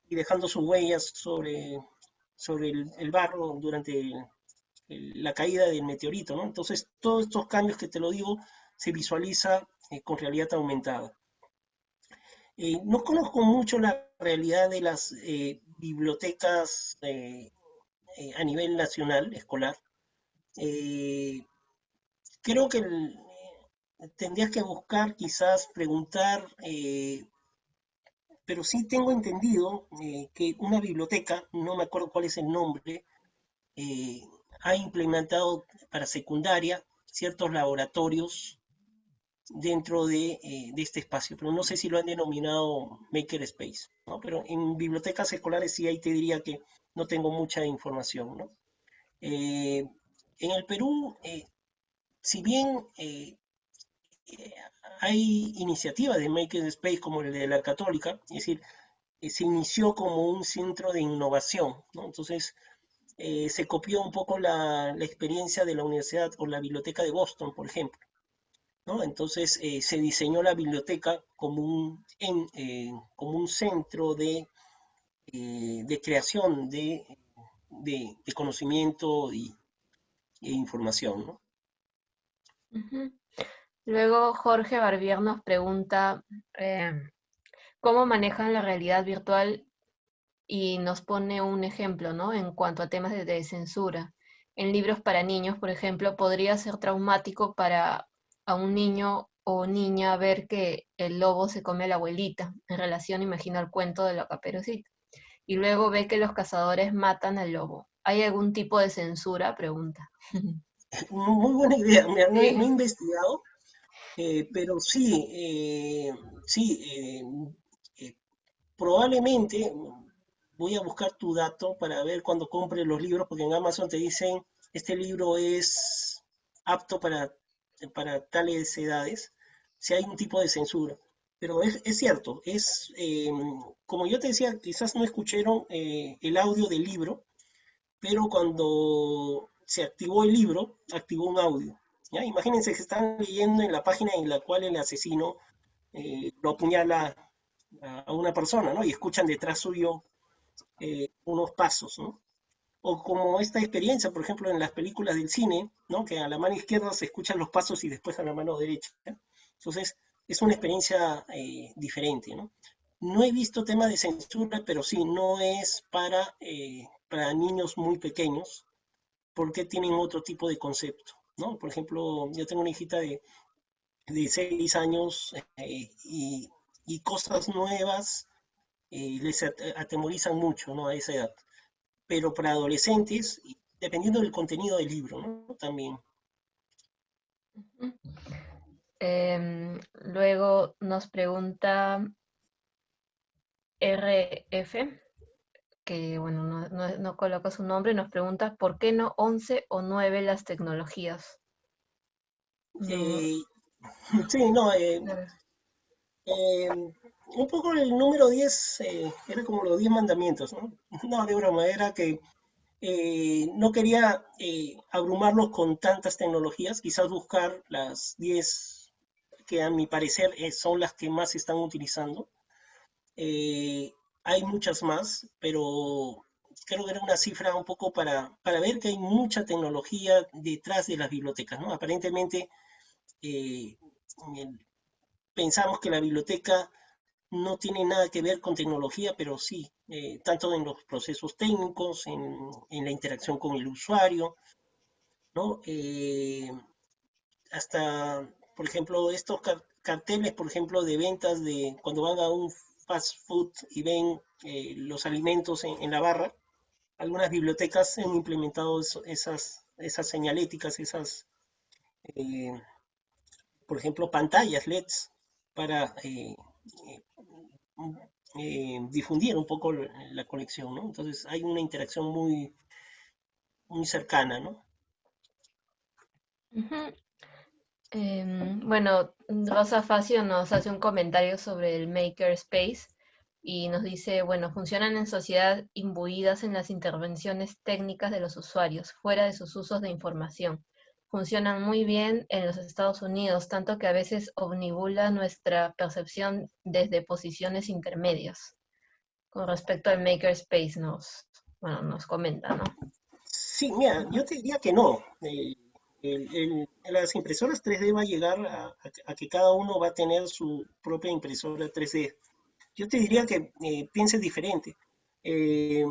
y dejando sus huellas sobre el barro durante la caída del meteorito, ¿no? Entonces, todos estos cambios que te lo digo se visualiza con realidad aumentada. No conozco mucho la realidad de las bibliotecas a nivel nacional, escolar. Eh, Creo que tendrías que buscar, quizás preguntar, pero sí tengo entendido que una biblioteca, no me acuerdo cuál es el nombre, eh, ha implementado para secundaria ciertos laboratorios dentro de este espacio, pero no sé si lo han denominado Makerspace, ¿no? Pero en bibliotecas escolares sí ahí te diría que no tengo mucha información, ¿no? En el Perú, si bien hay iniciativas de Makerspace como el de la Católica, es decir, se inició como un centro de innovación, ¿no? Entonces, se copió un poco la experiencia de la universidad o la biblioteca de Boston, por ejemplo, ¿no? Entonces, se diseñó la biblioteca como un centro de creación de conocimiento e información, ¿no? Ujú. Luego Jorge Barbier nos pregunta cómo manejan la realidad virtual y nos pone un ejemplo, ¿no? En cuanto a temas de censura. En libros para niños, por ejemplo, podría ser traumático para a un niño o niña ver que el lobo se come a la abuelita, en relación, imagino, al cuento de la Caperucita. Y luego ve que los cazadores matan al lobo. ¿Hay algún tipo de censura? Pregunta. Muy buena idea. Mira, no he Sí. investigado, pero sí, sí, probablemente voy a buscar tu dato para ver cuando compre los libros, porque en Amazon te dicen, este libro es apto para tales edades, si hay un tipo de censura. Pero es cierto, como yo te decía, quizás no escucharon el audio del libro, pero cuando se activó el libro, activó un audio. ¿Ya? Imagínense que están leyendo en la página en la cual el asesino lo apuñala a una persona, ¿no? Y escuchan detrás suyo unos pasos, ¿no? O como esta experiencia, por ejemplo, en las películas del cine, ¿no? Que a la mano izquierda se escuchan los pasos y después a la mano derecha. ¿Ya? Entonces, es una experiencia diferente, ¿no? No he visto tema de censura, pero sí, no es para niños muy pequeños, porque tienen otro tipo de concepto, ¿no? Por ejemplo, yo tengo una hijita de 6 años y cosas nuevas les atemorizan mucho, ¿no? A esa edad. Pero para adolescentes, dependiendo del contenido del libro, ¿no? También. Luego nos pregunta RF, que bueno, no coloca su nombre, nos pregunta por qué no 11 o 9 las tecnologías. No, Eh, sí, no, claro. eh, un poco el número 10 era como los 10 mandamientos, ¿no? No, de broma, era que no quería abrumarlos con tantas tecnologías, quizás buscar las 10 que a mi parecer son las que más se están utilizando. Eh, Hay muchas más, pero creo que era una cifra un poco para ver que hay mucha tecnología detrás de las bibliotecas, ¿no? Aparentemente eh, pensamos que la biblioteca no tiene nada que ver con tecnología, pero sí, tanto en los procesos técnicos, en la interacción con el usuario, ¿no? Hasta, por ejemplo, estos carteles, por ejemplo, de ventas de cuando van a un fast food y ven los alimentos en la barra, algunas bibliotecas han implementado esas señaléticas, eh, por ejemplo, pantallas LEDs para eh, difundir un poco la colección, ¿no? Entonces hay una interacción muy cercana, ¿no? Ujú. Bueno, Rosa Facio nos hace un comentario sobre el Makerspace y nos dice, bueno, funcionan en sociedad imbuidas en las intervenciones técnicas de los usuarios, fuera de sus usos de información. Funcionan muy bien en los Estados Unidos, tanto que a veces omnibula nuestra percepción desde posiciones intermedias. Con respecto al Makerspace bueno, nos comenta, ¿no? Sí, mira, Ujú. yo te diría que no. Las impresoras 3D va a llegar a que cada uno va a tener su propia impresora 3D. Yo te diría que pienses diferente. Eh,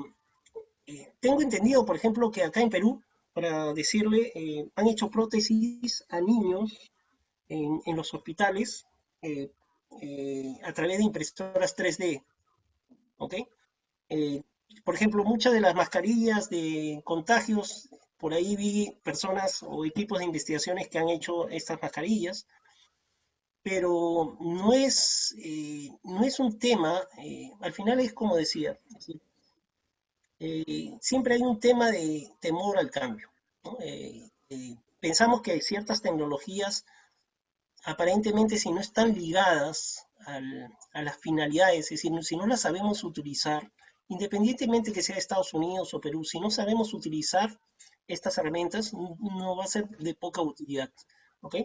Tengo entendido, por ejemplo, que acá en Perú, para decirle, han hecho prótesis a niños en los hospitales eh, a través de impresoras 3D, ¿ok? Eh, por ejemplo, muchas de las mascarillas de contagios, por ahí vi personas o equipos de investigaciones que han hecho estas mascarillas, pero no es un tema, al final es como decía, es decir, siempre hay un tema de temor al cambio, ¿no? Pensamos que ciertas tecnologías aparentemente si no están ligadas a las finalidades, es decir, si no las sabemos utilizar, independientemente que sea Estados Unidos o Perú, si no sabemos utilizar estas herramientas, no va a ser de poca utilidad. ¿Ok?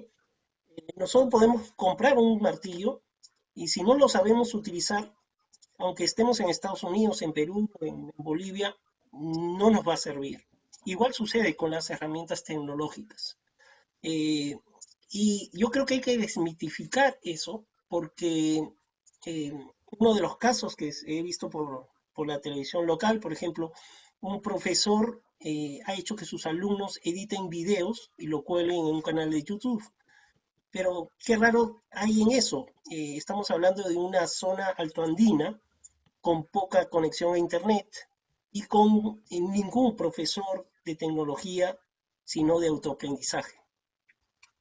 Nosotros podemos comprar un martillo y si no lo sabemos utilizar, aunque estemos en Estados Unidos, en Perú, en Bolivia, no nos va a servir. Igual sucede con las herramientas tecnológicas. Eh, y yo creo que hay que desmitificar eso porque eh, uno de los casos que he visto por la televisión local, por ejemplo, un profesor ha hecho que sus alumnos editen videos y lo cuelen en un canal de YouTube. Pero qué raro hay en eso. Estamos hablando de una zona altoandina con poca conexión a Internet y con ningún profesor de tecnología, sino de autoaprendizaje.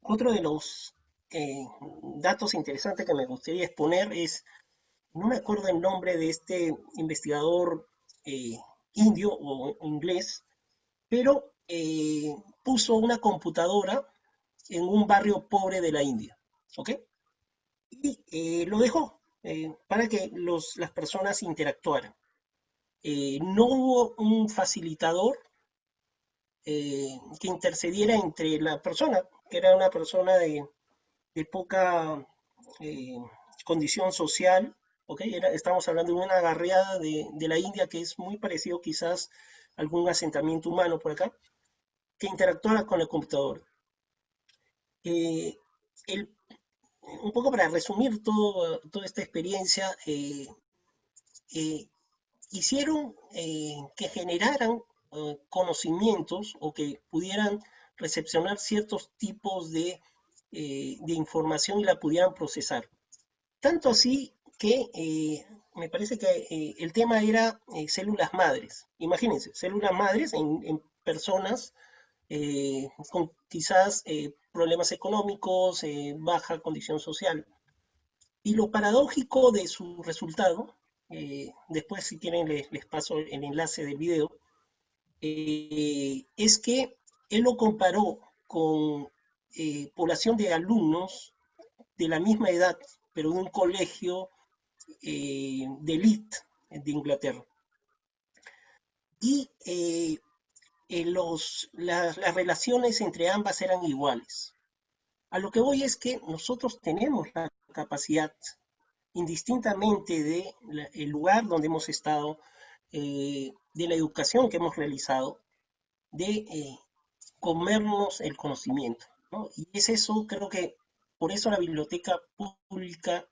Otro de los datos interesantes que me gustaría exponer es, no me acuerdo el nombre de este investigador eh, indio o inglés, pero puso una computadora en un barrio pobre de la India, ¿ok? Y lo dejó para que las personas interactuaran. No hubo un facilitador que intercediera entre la persona, que era una persona de poca eh, condición social, ¿ok? Estamos hablando de una barriada de la India que es muy parecido quizás a algún asentamiento humano por acá, que interactuara con el computador. Eh, el, un poco para resumir toda esta experiencia, eh, hicieron que generaran conocimientos o que pudieran recepcionar ciertos tipos de información y la pudieran procesar. Tanto así que me parece que el tema era células madres. Imagínense, células madres en personas con quizás problemas económicos, baja condición social. Y lo paradójico de su resultado, después si quieren les paso el enlace del video, es que él lo comparó con población de alumnos de la misma edad, pero de un colegio de élite de Inglaterra. Y las relaciones entre ambas eran iguales. A lo que voy es que nosotros tenemos la capacidad, indistintamente del lugar donde hemos estado, de la educación que hemos realizado, de comernos el conocimiento, ¿no? Y es eso, creo que por eso la biblioteca pública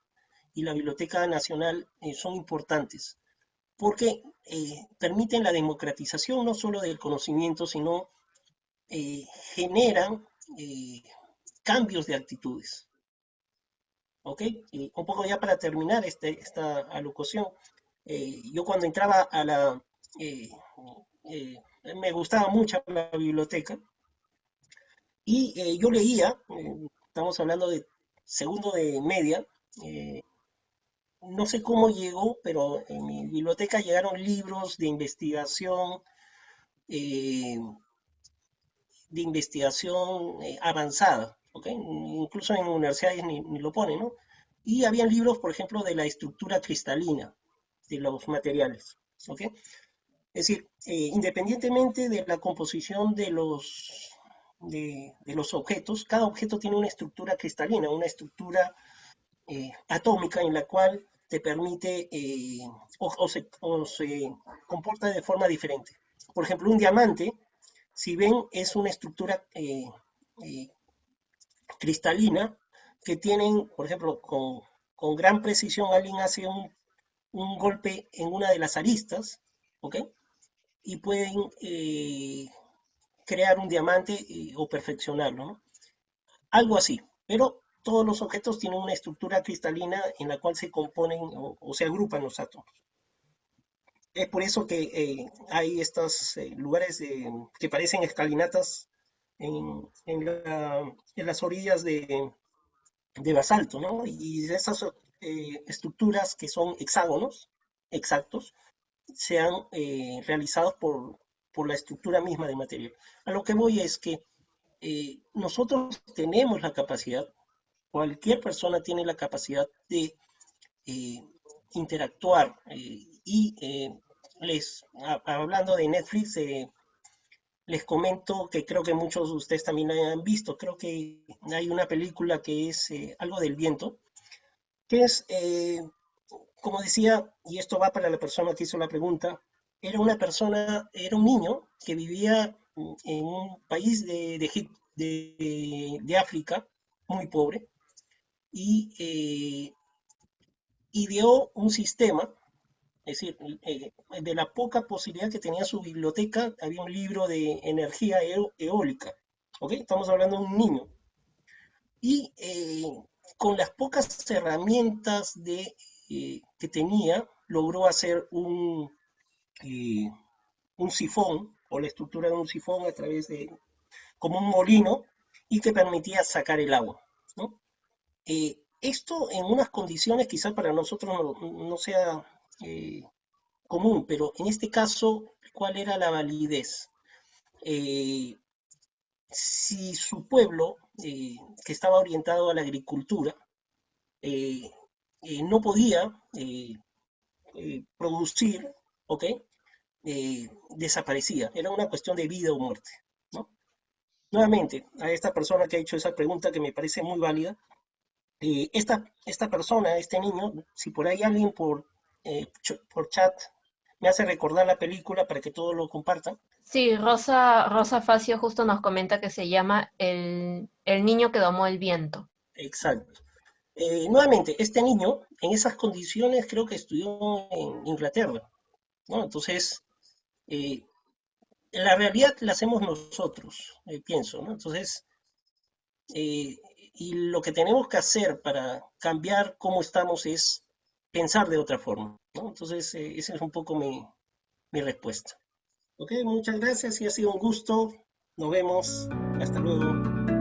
y la biblioteca nacional son importantes, porque permiten la democratización no solo del conocimiento, sino eh, generan cambios de actitudes. ¿Ok? Y un poco ya para terminar esta alocución, yo cuando entraba a eh, me gustaba mucho la biblioteca y yo leía, estamos hablando de segundo de media, eh, no sé cómo llegó, pero en mi biblioteca llegaron libros eh, de investigación avanzada, ¿ok? Incluso en universidades ni lo ponen, ¿no? Y había libros, por ejemplo, de la estructura cristalina de los materiales, ¿ok? Es decir, independientemente de la composición de los objetos, cada objeto tiene una estructura cristalina, una estructura atómica en la cual te permite o se comporta de forma diferente. Por ejemplo, un diamante, si ven, es una estructura eh, cristalina que tienen, por ejemplo, con gran precisión alguien hace un golpe en una de las aristas, ¿ok? Y pueden crear un diamante o perfeccionarlo, ¿no? Algo así, pero todos los objetos tienen una estructura cristalina en la cual se componen o se agrupan los átomos. Es por eso que hay estos lugares que parecen escalinatas en las orillas de basalto, ¿no? Y de esas estructuras que son hexágonos exactos, sean realizados por la estructura misma del material. A lo que voy es que nosotros tenemos la capacidad, Cualquier persona tiene la capacidad de eh, interactuar y hablando de Netflix, les comento que creo que muchos de ustedes también la han visto. Creo que hay una película que es algo del viento, que es, como decía, y esto va para la persona que hizo la pregunta, era un niño que vivía en un país de África, muy pobre, y ideó un sistema, es decir, de la poca posibilidad que tenía su biblioteca, había un libro de energía eólica, ¿ok? Estamos hablando de un niño. Y con las pocas herramientas que tenía, logró hacer eh, un sifón, o la estructura de un sifón a través de, como un molino, y que permitía sacar el agua, ¿no? Esto en unas condiciones quizá para nosotros no sea común, pero en este caso, ¿cuál era la validez? Eh, si su pueblo, que estaba orientado a la agricultura, eh, no podía producir, ¿ok? Desaparecía. Era una cuestión de vida o muerte, ¿no? Nuevamente, a esta persona que ha hecho esa pregunta que me parece muy válida, esta persona, este niño, si por ahí alguien por chat me hace recordar la película para que todos lo compartan. Sí, Rosa Facio justo nos comenta que se llama El niño que domó el viento. Exacto. Nuevamente, este niño en esas condiciones creo que estudió en Inglaterra, ¿no? Entonces, eh, la realidad la hacemos nosotros, pienso, ¿no? Entonces, eh, y lo que tenemos que hacer para cambiar cómo estamos es pensar de otra forma, ¿no? Entonces, esa es un poco mi respuesta. Ok, muchas gracias y ha sido un gusto. Nos vemos. Hasta luego.